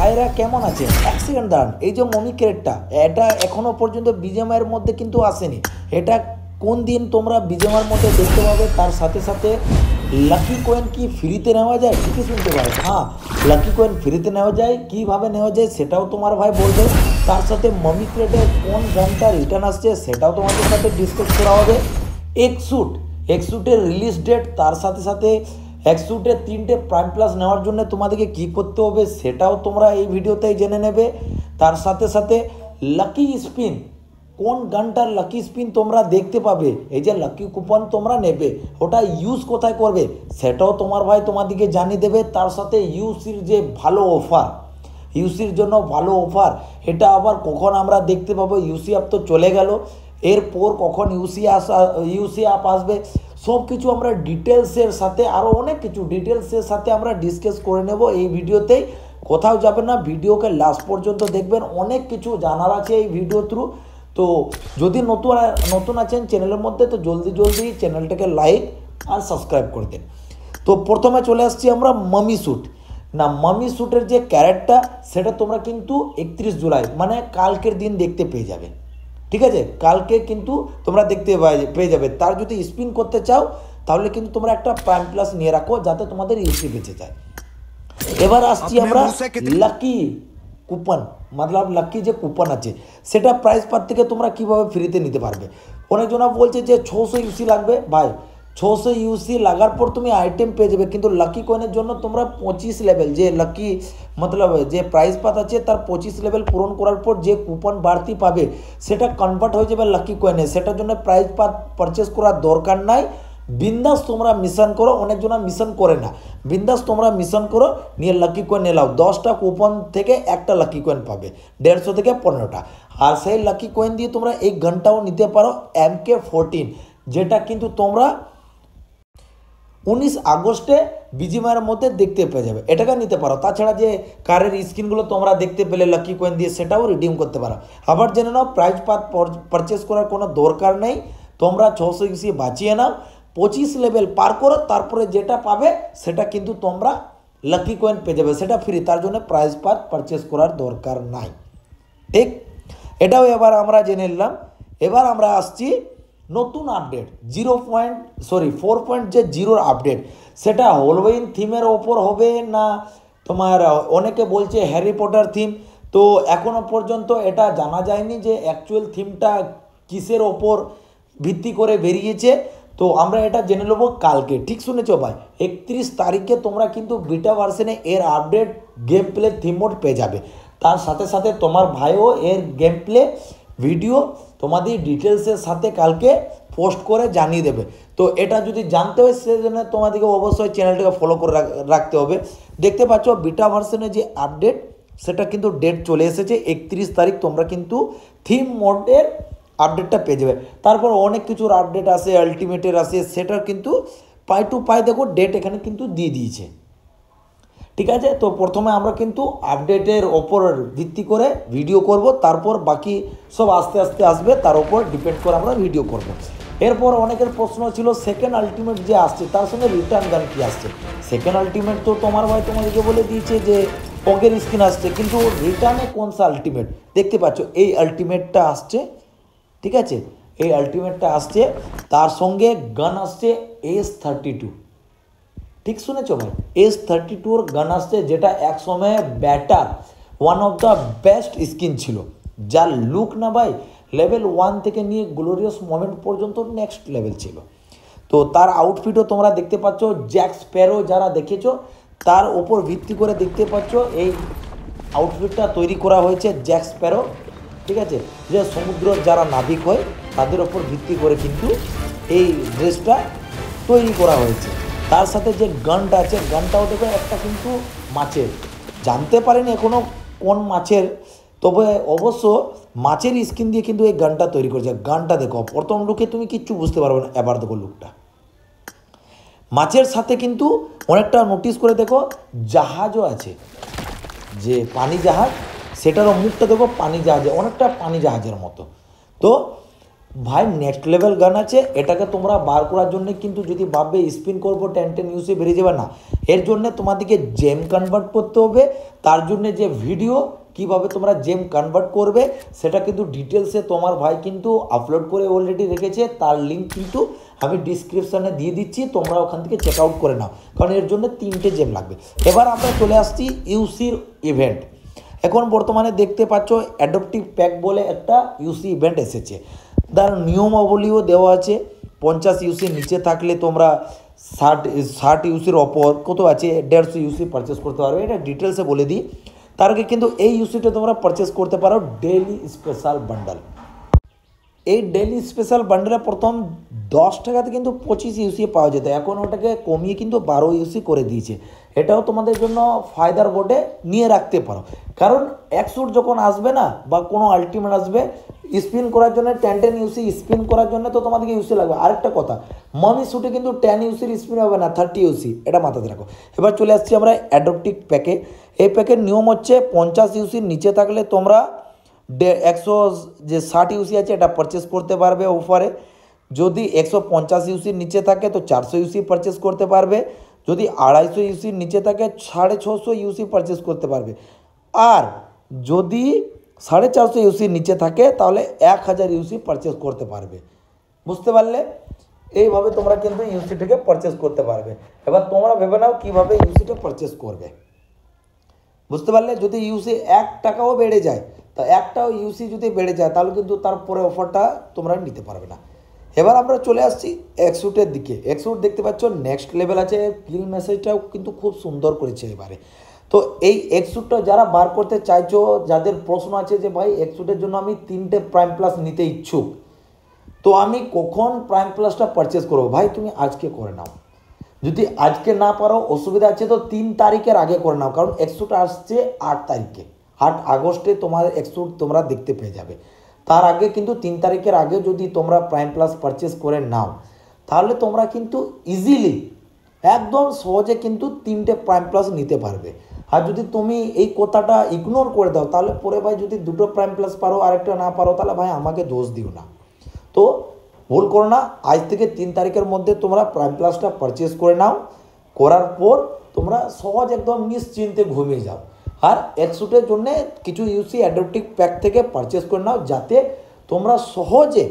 ভাইরা কেমন আছেন? এক সেকেন্ড দাঁড়ান, এই যে মমি ক্রেটটা, এটা এখনও পর্যন্ত বিজেএমআইয়ের মধ্যে কিন্তু আসেনি। এটা কোন দিন তোমরা বিজেএমআইয়ের মধ্যে দেখতে পাবে। তার সাথে সাথে লাকি কয়েন কি ফ্রিতে নেওয়া যায়? ঠিকই শুনতে পাই, হ্যাঁ লাকি কয়েন ফ্রিতে নেওয়া যায়। কীভাবে নেওয়া যায় সেটাও তোমার ভাই বলবে। তার সাথে মমি ক্রেটের কোন গানটা রিটার্ন আসছে সেটাও তোমাদের সাথে ডিসকাস করা হবে। এক্সুটের রিলিজ ডেট, তার সাথে সাথে এক্সুটের 3টে প্রাইম প্লাস নেওয়ার জন্য তোমাদেরকে কী করতে হবে সেটাও তোমরা এই ভিডিওতেই জেনে নেবে। তার সাথে সাথে লাকি স্পিন, কোন গানটার লাকি স্পিন তোমরা দেখতে পাবে, এই যে লাকি কুপন তোমরা নেবে ওটা ইউজ কোথায় করবে সেটাও তোমার ভাই তোমাদেরকে জানিয়ে দেবে। তার সাথে ইউসির যে ভালো অফার, ইউসির জন্য ভালো অফার, এটা আবার কখন আমরা দেখতে পাবো। ইউসি অ্যাপ তো চলে গেল, এরপর কখন ইউসি অ্যাপ আসবে সব কিছু আমরা ডিটেলসের সাথে, আরও অনেক কিছু ডিটেলসের সাথে আমরা ডিসকাস করে নেব এই ভিডিওতেই। কোথাও যাবেন না, ভিডিওকে লাস্ট পর্যন্ত দেখবেন, অনেক কিছু জানার আছে এই ভিডিও থ্রু। তো যদি নতুন আছেন চ্যানেলের মধ্যে তো জলদি চ্যানেলটাকে লাইক আর সাবস্ক্রাইব করে দিন। তো প্রথমে চলে আসছি আমরা মামি স্যুট। না, মামি স্যুটের যে ক্যারেক্টার সেটা তোমরা কিন্তু 31 জুলাই মানে কালকের দিন দেখতে পেয়ে যাবে। ঠিক আছে, কালকে কিন্তু তোমরা দেখতে পেয়ে যাবে। তার যদি স্পিন করতে চাও তাহলে কিন্তু তোমরা একটা প্রাইম প্লাস নিয়ে রাখো যাতে তোমাদের ইউসি বেঁচে যায়। এবার আসছি আমরা লাকি কুপন, মতলব লাকি যে কুপন আছে সেটা প্রাইস পার থেকে তোমরা কীভাবে ফ্রিতে নিতে পারবে। অনেকজনা বলছে যে 600 ইউসি লাগবে। ভাই 600 ইউসি লাগার পর তুমি আইটেম পেয়ে যাবে, কিন্তু লাকি কয়েনের জন্য তোমরা 25 লেভেল যে লাকি মতলব যে প্রাইস পাত আছে তার 25 লেভেল পূরণ করার পর যে কুপন বাড়তি পাবে সেটা কনভার্ট হয়ে যাবে লাকি কয়েনে। সেটার জন্য প্রাইস পাত পারচেস করার দরকার নাই। বিন্দাস তোমরা মিশন করো, অনেকজনা মিশন করে না, বিন্দাস তোমরা মিশন করো, নিয়ে লাকি কয়েন এলাও। 10টা কুপন থেকে একটা লাকি কয়েন পাবে, 150 থেকে 15টা। আর সেই লাকি কয়েন দিয়ে তোমরা এই ঘন্টাও নিতে পারো MK14, যেটা কিন্তু তোমরা 19 আগস্টে বিজিএমআইয়ের মধ্যে দেখতে পেয়ে যাবে, এটাকে নিতে পারো। তাছাড়া যে কারের স্ক্রিনগুলো তোমরা দেখতে পেলে লাকি কয়েন দিয়ে সেটাও রিডিম করতে পারো। আবার জেনে নাও প্রাইস পাত পারচেস করার কোনো দরকার নেই, তোমরা 600 ইউসি বাঁচিয়ে নাও, 25 লেভেল পার করো, তারপরে যেটা পাবে সেটা কিন্তু তোমরা লাকি কয়েন পেয়ে যাবে, সেটা ফ্রি, তার জন্য প্রাইস পাত পারচেস করার দরকার নাই। ঠিক, এটাও এবার আমরা জেনে নিলাম। এবার আমরা আসছি নতুন আপডেট 4.0 আপডেট। সেটা হলোউইন থিমের ওপর হবে না তোমার, অনেকে বলছে হ্যারি পটার থিম। তো এখনও পর্যন্ত এটা জানা যায়নি যে অ্যাকচুয়াল থিমটা কিসের ওপর ভিত্তি করে বেরিয়েছে। তো আমরা এটা জেনে নেবো কালকে। ঠিক শুনেছো ভাই, 31 তারিখে তোমরা কিন্তু বিটা ভার্সনে এর update game play theme mode পেয়ে যাবে। তার সাথে সাথে তোমার ভাইও এর গেম প্লে ভিডিও তোমাদের ডিটেলসের সাথে কালকে পোস্ট করে জানিয়ে দেবে। তো এটা যদি জানতে হয় সেজন্য তোমাদেরকে অবশ্যই চ্যানেলটাকে ফলো করে রাখতে হবে। দেখতে পাচ্ছ বিটা ভার্সনের যে আপডেট সেটা কিন্তু ডেট চলে এসেছে 31 তারিখ, তোমরা কিন্তু থিম মোডের আপডেটটা পেয়ে যাবে। তারপর অনেক কিছুর আপডেট আসে, আলটিমেটের আসে, সেটার কিন্তু পাই টু পাই দেখো ডেট এখানে কিন্তু দিয়ে দিয়েছে। ঠিক আছে, তো প্রথমে আমরা কিন্তু আপডেটের ওপর ভিত্তি করে ভিডিও করব, তারপর বাকি সব আস্তে আস্তে আসবে, তার উপর ডিপেন্ড করে আমরা ভিডিও করব। এরপর অনেকের প্রশ্ন ছিল সেকেন্ড আলটিমেট যে আসছে তার সঙ্গে রিটার্ন গান কী আসছে। সেকেন্ড আলটিমেট তো তোমার ভাই তোমাদেরকে বলে দিয়েছে যে পকের স্ক্রিন আসছে, কিন্তু রিটার্নে কোন সা আলটিমেট দেখতে পাচ্ছ, এই আলটিমেটটা আসছে। ঠিক আছে, এই আলটিমেটটা আসছে, তার সঙ্গে গান আসছে S32। ঠিক শুনেছ ভাই, S32 গান আসছে, যেটা এক সময়ে batter one of the best skin ছিল, যার লুক না ভাই লেভেল 1 থেকে নিয়ে গ্লোরিয়াস মোমেন্ট পর্যন্ত নেক্সট লেভেল ছিল। তো তার আউটফিটও তোমরা দেখতে পাচ্ছ, জ্যাক স্প্যারো যারা দেখেছো তার ওপর ভিত্তি করে দেখতে পাচ্ছ এই আউটফিটটা তৈরি করা হয়েছে জ্যাক স্প্যারো। ঠিক আছে, যে সমুদ্র যারা নাবিক হয় তাদের ওপর ভিত্তি করে কিন্তু এই ড্রেসটা তৈরি করা হয়েছে। তার সাথে যে গানটা আছে, গানটাও দেখো একটা কিন্তু মাছের, জানতে পারেনি এখনও কোন মাছের, তবে অবশ্য মাছের স্কিন দিয়ে কিন্তু এই গানটা তৈরি করেছে। গানটা দেখো, প্রথম লুকে তুমি কিচ্ছু বুঝতে পারবে না, এবার দেখো লুকটা মাছের সাথে কিন্তু অনেকটা নোটিস করে দেখো জাহাজও আছে, যে পানি জাহাজ, সেটারও মুখটা দেখো পানি জাহাজে, অনেকটা পানি জাহাজের মতো। তো ভাই নেক্সট লেভেল গান আছে। এটাকে তোমরা বার করার জন্য কিন্তু যদি ভাববে স্পিন করবো 10 ইউসি বেরিয়ে যাবে না, এর জন্য তোমাদেরকে জেম কনভার্ট করতে হবে। তার জন্য যে ভিডিও কিভাবে তোমরা জেম কনভার্ট করবে সেটা কিন্তু ডিটেলসে তোমার ভাই কিন্তু আপলোড করে অলরেডি রেখেছে, তার লিঙ্ক কিন্তু আমি ডিসক্রিপশানে দিয়ে দিচ্ছি, তোমরা ওখান থেকে চেক আউট করে নাও, কারণ এর জন্য 3টে জেম লাগবে। এবার আমরা চলে আসছি ইউসির ইভেন্ট। এখন বর্তমানে দেখতে পাচ্ছ অ্যাডপটিভ প্যাক বলে একটা ইউসি ইভেন্ট এসেছে, তার নিয়মাবলীও দেওয়া আছে। 50 ইউসির নিচে থাকলে তোমরা 60 ইউসির ওপর কত আছে 150 ইউসি পারচেস করতে পারবে, এটা ডিটেলসে বলে দিই। তার আগে কিন্তু এই ইউসিটা তোমরা পারচেস করতে পারো ডেইলি স্পেশাল বান্ডাল। এই ডেইলি স্পেশাল বান্ডেলে প্রথম 10 টাকাতে কিন্তু 25 ইউসি পাওয়া যেত, এখন ওটাকে কমিয়ে কিন্তু 12 ইউসি করে দিয়েছে। এটাও তোমাদের জন্য ফায়দার বটে, নিয়ে রাখতে পারো। কারণ এক শ্যুট যখন আসবে না বা কোনো আলটিমেট আসবে স্পিন করার জন্য 10 ইউসি স্পিন করার জন্য তো তোমাদেরকে ইউসি লাগবে। আরেকটা কথা, মামি শ্যুটে কিন্তু 10 ইউসির স্পিন হবে না, 30 ইউসি, এটা মাথাতে রাখো। এবার চলে আসছি আমরা অ্যাডপটিভ প্যাকে। এই প্যাকের নিয়ম হচ্ছে 50 ইউসির নিচে থাকলে তোমরা 160 ইউসি আছে এটা পারচেস করতে পারবে অফারে। যদি 150 ইউসির নিচে থাকে তো 400 ইউসি পারচেস করতে পারবে। যদি 250 ইউসির নিচে থাকে 650 ইউসি পারচেস করতে পারবে। আর যদি 450 ইউসির নিচে থাকে তাহলে 1000 ইউসি পারচেস করতে পারবে। বুঝতে পারলে? এইভাবে তোমরা কিন্তু ইউসিটাকে পারচেস করতে পারবে। এবার তোমরা ভেবে নাও কীভাবে ইউসিটা পারচেস করবে। বুঝতে পারলে? যদি ইউসি 1 টাকাও বেড়ে যায়, তা একটাও ইউসি যদি বেড়ে যায় তাহলে কিন্তু তারপরে অফারটা তোমরা নিতে পারবে না। এবার আমরা চলে আসছি এক্সুটের দিকে। এক্সুট দেখতে পাচ্ছ নেক্সট লেভেল আছে, কিল মেসেজটাও কিন্তু খুব সুন্দর করেছে এবারে। তো এই এক্সুটটা যারা বার করতে চাইছো, যাদের প্রশ্ন আছে যে ভাই এক্সুটের জন্য আমি 3টে প্রাইম প্লাস নিতে ইচ্ছুক, তো আমি কখন প্রাইম প্লাসটা পারচেস করবো? ভাই তুমি আজকে করে নাও। যদি আজকে না পারো অসুবিধা আছে তো 3 তারিখের আগে করে নাও, কারণ এক্সুট আসছে 8 তারিখে, 8 আগস্টে তোমার এক্সুট তোমরা দেখতে পেয়ে যাবে। তার আগে কিন্তু 3 তারিখের আগে যদি তোমরা প্রাইম প্লাস পারচেস করে নাও তাহলে তোমরা কিন্তু ইজিলি একদম সহজে কিন্তু 3টে প্রাইম প্লাস নিতে পারবে। আর যদি তুমি এই কথাটা ইগনোর করে দাও তাহলে পরে ভাই যদি 2টো প্রাইম প্লাস পারো আরেকটা না পারো তাহলে ভাই আমাকে দোষ দিও না। তো ভুল করো না, আজ থেকে 3 তারিখের মধ্যে তোমরা প্রাইম প্লাসটা পারচেস করে নাও। করার পর তোমরা সহজ একদম নিশ্চিন্তে ঘুমিয়ে যাও। আর এক্সুটের জন্য কিছু ইউসি অ্যাডপটিভ প্যাক থেকে পারচেস করে নাও, যাতে তোমরা সহজে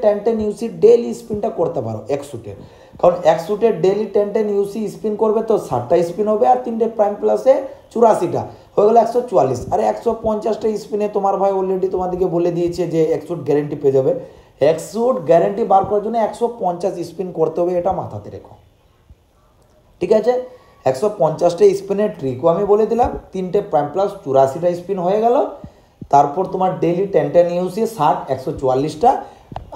10 ইউসি ডেইলি স্পিনটা করতে পারো এক্সুটের। কারণ এক্সুটের ডেইলি 10 ইউসি স্পিন করবে তো 60টা স্পিন হবে, আর 3টে প্রাইম প্লাসে 84টা হয়ে গেলো 144। আর 150টা স্পিনে তোমার ভাই অলরেডি তোমাদেরকে বলে দিয়েছে যে এক্সুট গ্যারেন্টি পেয়ে যাবে। এক্সুট গ্যারেন্টি বার করার জন্য 150 স্পিন করতে হবে, এটা মাথাতে রেখো। ঠিক আছে, 150টা স্পিনের ট্রিকও আমি বলে দিলাম। 3টে প্রাইম প্লাস 84টা স্পিন হয়ে গেল। তারপর তোমার ডেইলি 10 ইউসি 60 144টা,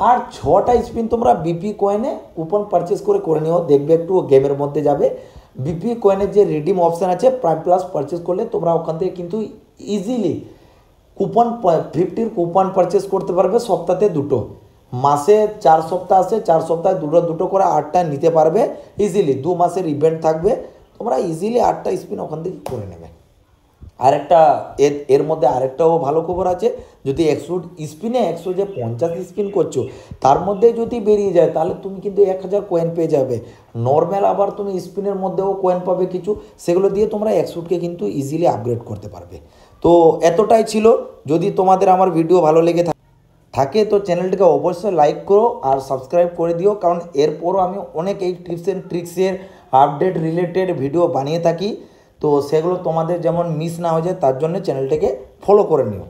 আর 6টা স্পিন তোমরা বিপি কয়েনে কুপন পারচেস করে নিও, দেখবে একটু গেমের মধ্যে যাবে। বিপি কয়েনের যে রিডিম অপশান আছে প্রাইম প্লাস পারচেস করলে তোমরা ওখান থেকে কিন্তু ইজিলি কুপন 50-র কুপন পারচেস করতে পারবে। সপ্তাহে 2টো, মাসে 4 সপ্তাহ আছে, 4 সপ্তাহে 2টো করে 8টা নিতে পারবে ইজিলি। 2 মাসের ইভেন্ট থাকবে, তোমরা ইজিলি 8টা স্পিন ওখান থেকে করে নেবে। আরেকটা এর মধ্যে আরেকটাও ভালো খবর আছে, যদি 150 স্পিন করছো তার মধ্যে যদি বেরিয়ে যায় তাহলে তুমি কিন্তু 1000 কয়েন পেয়ে যাবে। নর্মাল আবার তুমি স্পিনের মধ্যেও কয়েন পাবে কিছু, সেগুলো দিয়ে তোমরা 100কে কিন্তু ইজিলি আপগ্রেড করতে পারবে। তো এতটাই ছিল। যদি তোমাদের আমার ভিডিও ভালো লেগে থাকে তো চ্যানেলটিকে অবশ্যই লাইক করো আর সাবস্ক্রাইব করে দিও, কারণ এরপরও আমি অনেক এই টিপস অ্যান্ড ট্রিক্সের আপডেট রিলেটেড ভিডিও বানিয়ে থাকি। তো সেগুলো তোমাদের যেমন মিস না হয়ে যায় তার জন্য চ্যানেলটাকে ফলো করে নিও।